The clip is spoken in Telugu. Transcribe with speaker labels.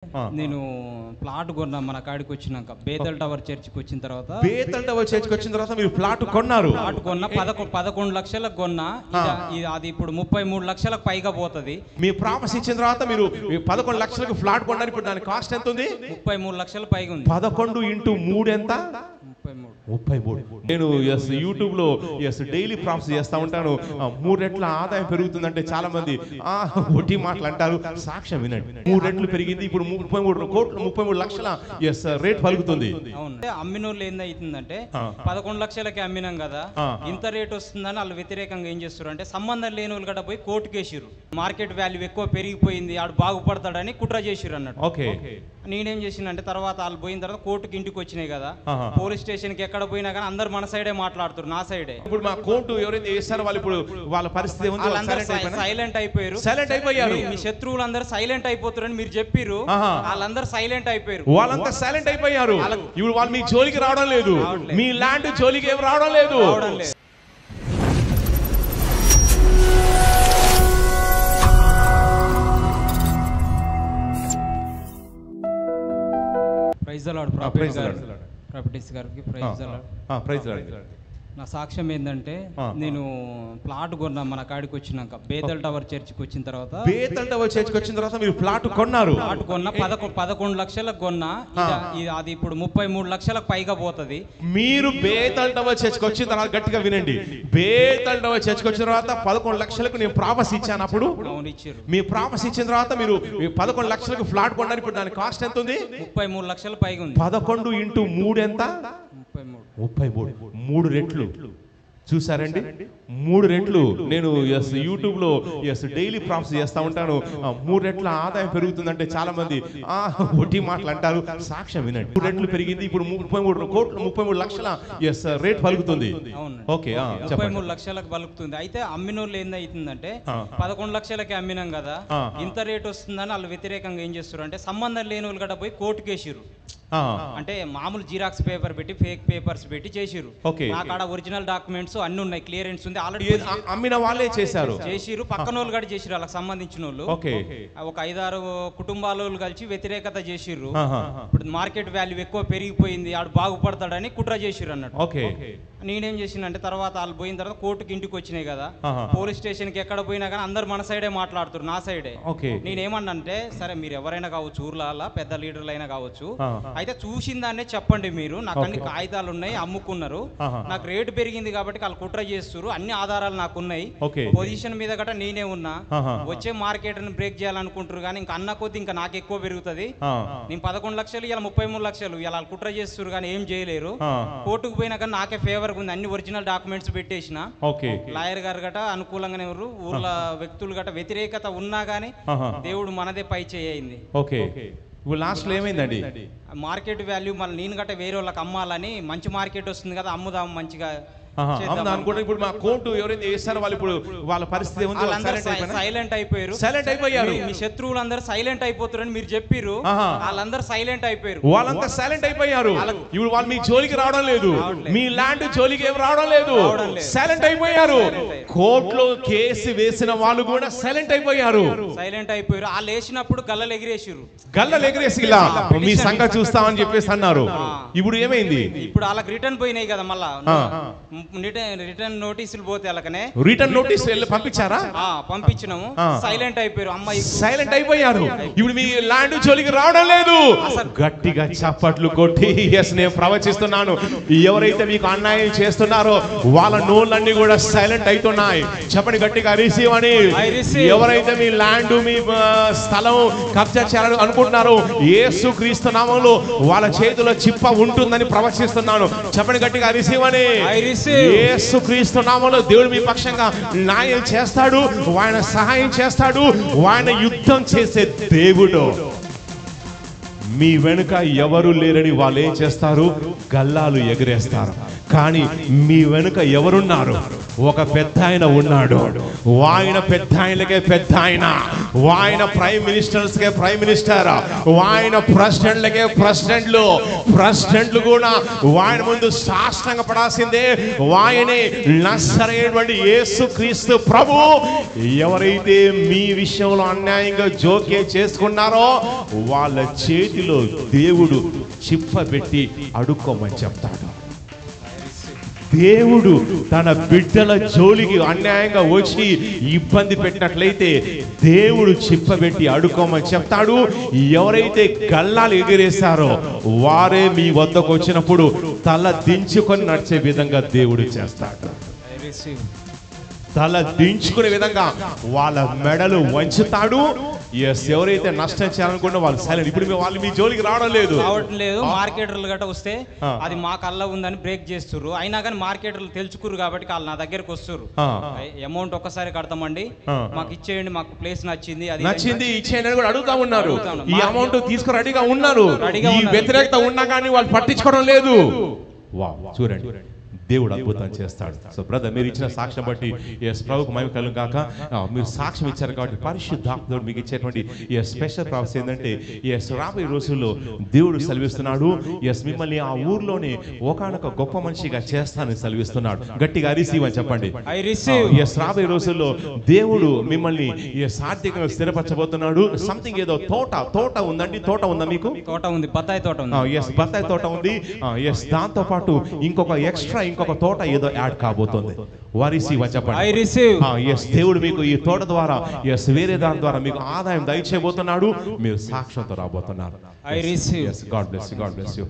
Speaker 1: నేను ప్లాట్ కొన్నా మన కాడికి వచ్చినాక బేతల్ టవర్ చర్చికి వచ్చిన తర్వాత
Speaker 2: మీరు ప్లాట్ కొన్నారు.
Speaker 1: ప్లాట్ కొన్నా 11 లక్షలకు కొన్నా. అది ఇప్పుడు 33 లక్షలకు పైగా పోతుంది.
Speaker 2: మీ ప్రామిస్ ఇచ్చిన తర్వాత మీరు 11 లక్షలకు ఫ్లాట్ కొన్నారు. ఇప్పుడు దాని కాస్ట్ ఎంత ఉంది?
Speaker 1: 33 లక్షల పైగా ఉంది.
Speaker 2: 11 × 3 ఎంత? 33. నేను యూట్యూబ్ లో డైలీ ప్రాప్స్ చేస్తా ఉంటాను. 3 రెట్ల ఆదాయం పెరుగుతుందంటే చాలా మంది ఒట్టి మాటలు అంటారు. సాక్ష్యం వినండి. 3 రెట్లు పెరిగింది. ఇప్పుడు 33 లక్షల రేట్ పలుకుతుంది.
Speaker 1: అమ్మినోళ్ళు ఏందవుతుందంటే 11 లక్షలకి అమ్మినాం కదా, ఇంత రేట్ వస్తుందని వాళ్ళు వ్యతిరేకంగా ఏం చేస్తారు అంటే సంబంధం లేని వాళ్ళు గడ పోయి కోర్టుకు వేసిర్రు. మార్కెట్ వాల్యూ ఎక్కువ పెరిగిపోయింది, ఆడు బాగుపడతాడని కుట్ర చేసిర్రు అన్నట్టు.
Speaker 2: ఓకే,
Speaker 1: నేనేం చేసినంటే తర్వాత వాళ్ళు పోయిన తర్వాత కోర్టుకి ఇంటికి వచ్చినాయి కదా, పోలీస్ స్టేషన్ కి ఎక్కడ పోయినా కానీ అందరు మన సైడే మాట్లాడుతారు, నా సైడే.
Speaker 2: ఇప్పుడు మా కోర్టు ఎవరైతే చేస్తారో వాళ్ళు ఇప్పుడు వాళ్ళ పరిస్థితి
Speaker 1: సైలెంట్ అయిపోయారు. మీ శత్రువులు అందరూ సైలెంట్ అయిపోతారని మీరు చెప్పిర్రు, వాళ్ళందరూ సైలెంట్ అయిపోయారు.
Speaker 2: వాళ్ళంతా సైలెంట్ అయిపోయారు. ఇప్పుడు వాళ్ళు మీ జోలికి రావడం లేదు, మీ ల్యాండ్ జోలికి ఏం రావడం లేదు.
Speaker 1: Praise the lord. ప్రాపర్టీస్ గారికి ప్రైజ్ ది లార్డ్. నా సాక్ష్యం ఏంటంటే నేను ప్లాట్ కొన్నా మన కాడికి వచ్చినాక బేతల్ టవర్ చర్చికి వచ్చిన తర్వాత
Speaker 2: మీరు ప్లాట్ కొన్నారు.
Speaker 1: ప్లాట్ కొన్నా 11 లక్షలకు కొన్నా. అది ఇప్పుడు 33 లక్షలకు పైగా పోతుంది.
Speaker 2: మీరు బేతల్ టవర్ చర్చికి వచ్చిన తర్వాత గట్టిగా వినండి. బేతల్ టవర్ చర్చికి వచ్చిన తర్వాత 11 లక్షలకు నేను ప్రామిస్ ఇచ్చాను. అప్పుడు
Speaker 1: ఇచ్చారు.
Speaker 2: మీ ప్రామిస్ ఇచ్చిన తర్వాత మీరు 11 లక్షలకు ఫ్లాట్ కొన్నారు. ఇప్పుడు దాని కాస్ట్ ఎంత ఉంది?
Speaker 1: 33 లక్షల పైగా ఉంది.
Speaker 2: 11 × 3 ఎంత? 33. 3 రెట్లు. చూసారండి, 3 రెట్లు. నేను యూట్యూబ్ లో డైలీ ప్రాప్స్ చేస్తా ఉంటాను. 3 రెట్ల ఆదాయం పెరుగుతుందంటే చాలా మంది ఒట్టి మాటలు అంటారు. సాక్ష్యం వినండి. 3 రెట్లు పెరిగింది. ఇప్పుడు 33 లక్షల రేట్ పలుకుతుంది. ఓకే,
Speaker 1: 33 లక్షలకు పలుకుతుంది. అయితే అమ్మినోళ్ళు ఏందవుతుందంటే 11 లక్షలకి అమ్మినాం కదా, ఇంత రేట్ వస్తుందని వాళ్ళు వ్యతిరేకంగా ఏం చేస్తారు అంటే సంబంధం లేని వాళ్ళు గడ పోయి కోర్టుకు వేసిర్రు. అంటే మామూలు జిరాక్స్ పేపర్ పెట్టి ఫేక్ పేపర్స్ పెట్టి చేసిర్రు. నాకాడ ఒరిజినల్ డాక్యుమెంట్స్ అన్ని ఉన్నాయి, క్లియరెన్స్ ఉంది. ఆల్రెడీ
Speaker 2: అమ్మిన వాళ్ళే చేసిర్రు.
Speaker 1: పక్కన వాళ్ళు కూడా చేసిర్రు, వాళ్ళకి సంబంధించిన వాళ్ళు. ఒక 5-6 కుటుంబాల కలిసి వ్యతిరేకత చేసిర్రు. ఇప్పుడు మార్కెట్ వాల్యూ ఎక్కువ పెరిగిపోయింది, ఆడు బాగుపడతాడని కుట్ర చేసిర్రు అన్నట్టు. నేనేం చేసినంటే తర్వాత వాళ్ళు పోయిన తర్వాత కోర్టుకి ఇంటికి వచ్చినాయి కదా, పోలీస్ స్టేషన్ కి ఎక్కడ పోయినా కానీ అందరు మన సైడే మాట్లాడుతారు, నా సైడే. నేనేమన్నంటే సరే మీరు ఎవరైనా కావచ్చు, ఊర్ల పెద్ద లీడర్లు అయినా కావచ్చు, అయితే చూసిందాన్నే చెప్పండి. మీరు నాకు అన్ని కాగితాలు ఉన్నాయి, అమ్ముకున్నారు, నాకు రేటు పెరిగింది కాబట్టి వాళ్ళు కుట్ర చేస్తారు, అన్ని ఆధారాలు నాకు ఉన్నాయి, పొజిషన్ మీద గట్రా నేనే ఉన్నా, వచ్చే మార్కెట్ ని బ్రేక్ చేయాలనుకుంటారు కానీ ఇంకా అన్న కొద్ది ఇంకా నాకు ఎక్కువ పెరుగుతుంది. నేను 11 లక్షలు ఇలా 33 లక్షలు ఇలా కుట్ర చేస్తారు కానీ ఏం చేయలేరు. కోర్టుకు పోయినా కానీ నాకే ఫేవర్ ఉంది, అన్ని ఒరిజినల్ డాక్యుమెంట్స్ పెట్టేసిన. లాయర్ గారు గట అనుకూలంగానే ఊర్ల వ్యక్తులు గట వ్యతిరేకత ఉన్నా గానీ దేవుడు మనదే పై చేయింది.
Speaker 2: లాస్ట్ లో ఏమైందండి?
Speaker 1: మార్కెట్ వాల్యూ మళ్ళీ నేను గట్ట వేరే వాళ్ళకి అమ్మాలని, మంచి మార్కెట్ వస్తుంది కదా అమ్ముదాం మంచిగా
Speaker 2: అనుకుంటే. ఇప్పుడు మా కోర్టు ఎవరైతే చేస్తారో వాళ్ళు ఇప్పుడు వాళ్ళ పరిస్థితి
Speaker 1: సైలెంట్
Speaker 2: అయిపోయారు.
Speaker 1: మీ శత్రువులు అందరూ సైలెంట్ అయిపోతారని మీరు చెప్పిర్రు, వాళ్ళందరూ సైలెంట్ అయిపోయారు.
Speaker 2: వాళ్ళంతా సైలెంట్ అయిపోయారు. ఇప్పుడు వాళ్ళు మీ జోలికి రావడం లేదు, మీ ల్యాండ్ జోలికి ఏం రావడం లేదు. సైలెంట్ అయిపోయారు. కోర్టులో కేసు వేసిన వాళ్ళు కూడా సైలెంట్ అయిపోయారు.
Speaker 1: వాళ్ళు వేసినప్పుడు గల్లలు
Speaker 2: ఎగిరేసి ఇలా మీ సంగతి చూస్తామని చెప్పేసి అన్నారు. ఇప్పుడు ఏమైంది?
Speaker 1: ఇప్పుడు వాళ్ళకి రిటర్న్ పోయినాయి కదా, మళ్ళా రిటర్న్ నోటీసులు పోతే అలాగనే
Speaker 2: రిటర్న్ నోటీస్ పంపించారా?
Speaker 1: పంపించినాము. సైలెంట్ అయిపోయారు. అమ్మాయి
Speaker 2: సైలెంట్ అయిపోయారు. ఇప్పుడు మీ ల్యాండ్ జోలికి రావడం లేదు. గట్టిగా చప్పట్లు కొట్టి నేను ప్రవచిస్తున్నాను, ఎవరైతే మీకు అన్యాయం చేస్తున్నారో వాళ్ళ నోళ్ళన్నీ కూడా సైలెంట్ అవుతున్నాయి. చెప్పండి గట్టిగా, రిసీవ్ అని. ఎవరైతే మీ ల్యాండ్ మీ స్థలం కబ్జా చేయాలని అనుకుంటున్నారో యేసుక్రీస్తు నామములో వాళ్ళ చేతిలో చిప్ప ఉంటుందని ప్రవచిస్తున్నాను. చెప్పండి గట్టిగా, రిసీవ్ అని. యేసుక్రీస్తు నామములో దేవుడు మీ పక్షంగా న్యాయం చేస్తాడు, ఆయన సహాయం చేస్తాడు, ఆయన యుద్ధం చేసే దేవుడు. మీ వెనుక ఎవరు లేరని వాళ్ళు ఏం చేస్తారు? గల్లాలు ఎగరేస్తారు. కానీ మీ వెనుక ఎవరున్నారు? ఒక పెద్ద ఆయన ఉన్నాడు. ఆయన పెద్ద ఆయనకే పెద్ద ఆయన, ఆయన ప్రైమ్ మినిస్టర్స్ కే ప్రైమ్ మినిస్టర్, ఆయన ప్రెసిడెంట్లకే ప్రెసిడెంట్లు కూడా ఆయన ముందు సాష్టాంగ పడాల్సిందే. ఆయనే నజరేయుడైన యేసుక్రీస్తు ప్రభు. ఎవరైతే మీ విషయంలో అన్యాయంగా జోక్యం చేసుకున్నారో వాళ్ళ చేతిలో దేవుడు చిప్పబెట్టి అడుక్కోమని చెప్తాడు. దేవుడు తన బిడ్డల జోలికి అన్యాయంగా వచ్చి ఇబ్బంది పెట్టినట్లయితే దేవుడు చిప్పబెట్టి అడుక్కోమని చెప్తాడు. ఎవరైతే గల్లాలు ఎగిరేశారో వారే మీ వద్దకు వచ్చినప్పుడు తల దించుకొని నడిచే విధంగా దేవుడు చేస్తాడు. తల దించుకునే విధంగా వాళ్ళ మెడలు వంచుతాడు. ఎవరైతే నష్టం చేయాలనుకున్నా వాళ్ళు సైలెంట్. ఇప్పుడు వాళ్ళు మీ జోలికి రావడం లేదు.
Speaker 1: మార్కెటర్లు గట్ట వస్తే అది మా కళ్ళ ఉందని బ్రేక్ చేస్తుర్రు. అయినా కానీ మార్కెటర్లు తెలుసుకుర్రు కాబట్టి వాళ్ళు నా దగ్గరకు వస్తుర్రు. అమౌంట్ ఒక్కసారి కడతామండి, మాకు ఇచ్చేయండి, మాకు ప్లేస్ నచ్చింది, అది
Speaker 2: నచ్చింది ఇచ్చేయండి కూడా అడుగుతా ఉన్నారు. ఈ అమౌంట్ తీసుకుని రెడీగా ఉన్నారు. ఈ వ్యతిరేకత ఉన్నా కానీ వాళ్ళు పట్టించుకోవడం లేదు. వా చూడండి, దేవుడు అద్భుతం చేస్తాడు. సో బ్రదర్, మీరు ఇచ్చిన సాక్ష్యం బట్టి ఎస్ ప్రభుకు మహిమ కలుగును గాక. మీరు సాక్ష్యం ఇచ్చారు కాబట్టి పరిశుద్ధాత్ముడు మీకు ఇచ్చేటువంటి స్పెషల్ ప్రాసెస్ ఏంటంటే రాబోయే రోజుల్లో దేవుడు సెలవిస్తున్నాడు. మిమ్మల్ని ఆ ఊర్లోనే ఒకనొక గొప్ప మనిషిగా చేస్తానని సెలవిస్తున్నాడు. గట్టిగా రిసీవ్ అని చెప్పండి. రాబోయే రోజుల్లో దేవుడు మిమ్మల్ని ఆర్థికంగా స్థిరపరచబోతున్నాడు. సంథింగ్ ఏదో తోట ఉందండి. తోట ఉందా మీకు?
Speaker 1: తోట ఉంది, బత్తాయి తోట ఉంది.
Speaker 2: బత్తాయి తోట ఉంది. దాంతో పాటు ఇంకొక ఇంకొక తోట ఏదో యాడ్ కాబోతుంది. దేవుడు మీకు ఈ తోట ద్వారా వేరే దాని ద్వారా మీకు ఆదాయం దయచేయబోతున్నాడు. మీరు సాక్ష్యంతో రాబోతున్నారు.
Speaker 1: I receive.
Speaker 2: God bless you.